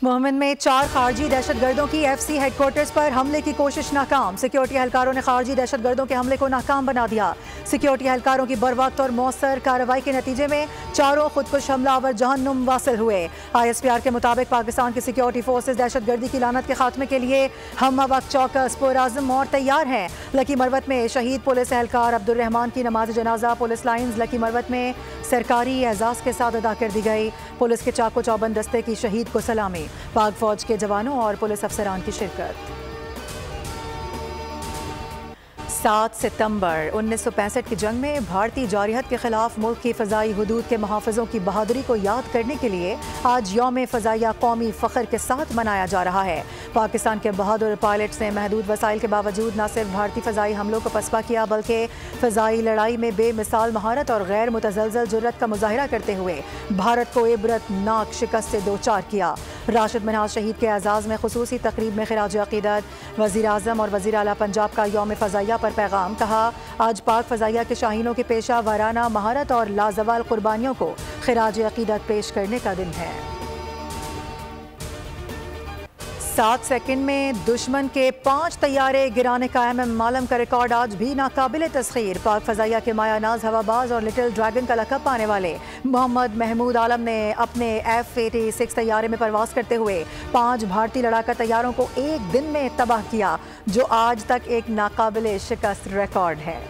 मोहम्मद में 4 खारजी दहशतगर्दों की FC headquarters पर हमले की कोशिश नाकाम। सिक्योरिटी एहलकारों ने खारजी दहशतगर्दों के हमले को नाकाम बना दिया। सिक्योरिटी एहलकारों की बरवक्त और मौसर कार्रवाई के नतीजे में चारों खुदकुश हमलावर जहन्नुम वासिल हुए। ISPR के मुताबिक पाकिस्तान की सिक्योरिटी फोर्सेज दहशतगर्दी की लानत के खात्मे के लिए हम वक्त चौकस पुरआज़म और तैयार हैं। लकी मरवत में शहीद पुलिस एहलकार अब्दुल रहमान की नमाज जनाजा पुलिस लाइन्स लकी मरवत में सरकारी एजाज़ के साथ अदा कर दी गई। पुलिस के चाको चौबंद दस्ते की शहीद को सलामी। पाक फौज के जवानों और पुलिस अफसरान की शिरकत। 7 सितंबर 1965 की जंग में भारतीय जारहत के खिलाफ मुल्क की फ़ज़ाई हुदूद के मुहाफ़िज़ों की बहादुरी को याद करने के लिए आज यौम फ़ज़ाइया कौमी फ़ख्र के साथ मनाया जा रहा है। पाकिस्तान के बहादुर पायलट्स ने महदूद वसाइल के बावजूद न सिर्फ भारतीय फ़ज़ाई हमलों को पसपा किया बल्कि फ़ज़ाई लड़ाई में बेमिसाल महारत और गैर मुतज़लज़ल जुर्रत का मुज़ाहिरा करते हुए भारत को इबरतनाक शिकस्त से दो चार किया। राशिद मिन्हाज शहीद के एजाज़ में खुसूसी तकरीब में खिराज अक़ीदत। वज़ीर आज़म और वज़ीर आला पंजाब का यौम फ़ज़ाइया पर पैगाम। कहा, आज पाक फ़ज़ाइया के शाहीनों की पेशा वाराना महारत और लाजवाल कुर्बानियों को खिराज अक़ीदत पेश करने का दिन है। 7 सेकंड में दुश्मन के 5 तैयारे गिराने का MM मालम का रिकॉर्ड आज भी नाकाबिल तस्खीर। पाक फ़ज़ाइया के मायानाज हवाबाज और लिटिल ड्रैगन का लक़ब पाने वाले मोहम्मद महमूद आलम ने अपने F-86 तैयारे में परवाज़ करते हुए 5 भारतीय लड़ाका तैयारों को एक दिन में तबाह किया, जो आज तक एक नाकाबिल शिकस्त रिकॉर्ड है।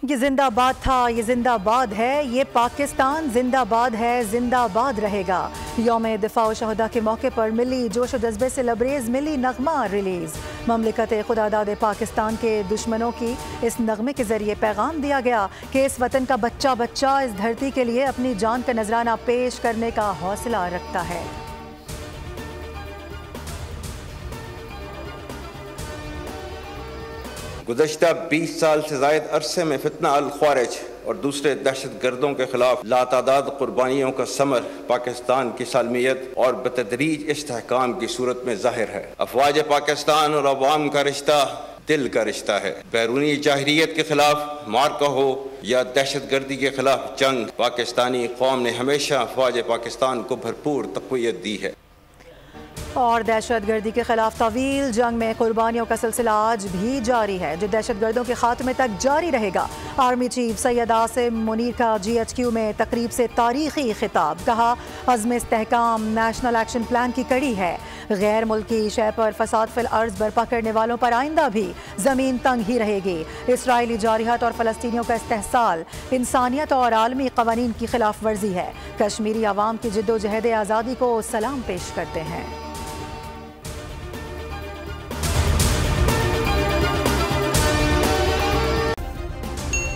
ये जिंदाबाद था, ये जिंदाबाद है, ये पाकिस्तान जिंदाबाद है, जिंदाबाद रहेगा। यौम दिफा व शहदा के मौके पर मिली जोश व जज्बे से लबरेज मिली नगमा रिलीज। ममलिकत खुदादाद पाकिस्तान के दुश्मनों की इस नगमे के जरिए पैगाम दिया गया कि इस वतन का बच्चा बच्चा इस धरती के लिए अपनी जान का नजराना पेश करने का हौसला रखता है। गुज़श्ता 20 साल से ज़ायद अरसे में फितना अल ख्वारिज और दूसरे दहशत गर्दों के खिलाफ लातादाद कुर्बानियों का समर पाकिस्तान की सालमियत और बतदरीज इस्तेहकाम की सूरत में ज़ाहिर है। अफवाज पाकिस्तान और अवाम का रिश्ता दिल का रिश्ता है। बैरूनी जाहिरियत के खिलाफ मार्का हो या दहशत गर्दी के खिलाफ जंग, पाकिस्तानी कौम ने हमेशा अफवाज पाकिस्तान को भरपूर तक़वियत दी है। और दहशत गर्दी के खिलाफ तवील जंग में कुर्बानियों का सिलसिला आज भी जारी है, जो दहशत गर्दों के खात्मे तक जारी रहेगा। आर्मी चीफ सैयद आसिम मुनीर का GHQ में तकरीब से तारीखी खिताब। कहा, अज़्म इस्तेहकाम नेशनल एक्शन प्लान की कड़ी है। गैर मुल्की शय पर फसाद फिल अर्ज बर्पा करने वालों पर आइंदा भी ज़मीन तंग ही रहेगी। इसराइली जारहत और फ़लस्तीनियों का इस्तेहसाल इंसानियत और आलमी क़वानीन की खिलाफ वर्जी है। कश्मीरी आवाम की जिद्दोजहद आज़ादी को सलाम पेश करते हैं।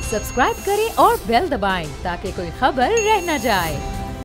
सब्सक्राइब करें और बेल दबाएं ताकि कोई खबर रह न जाए।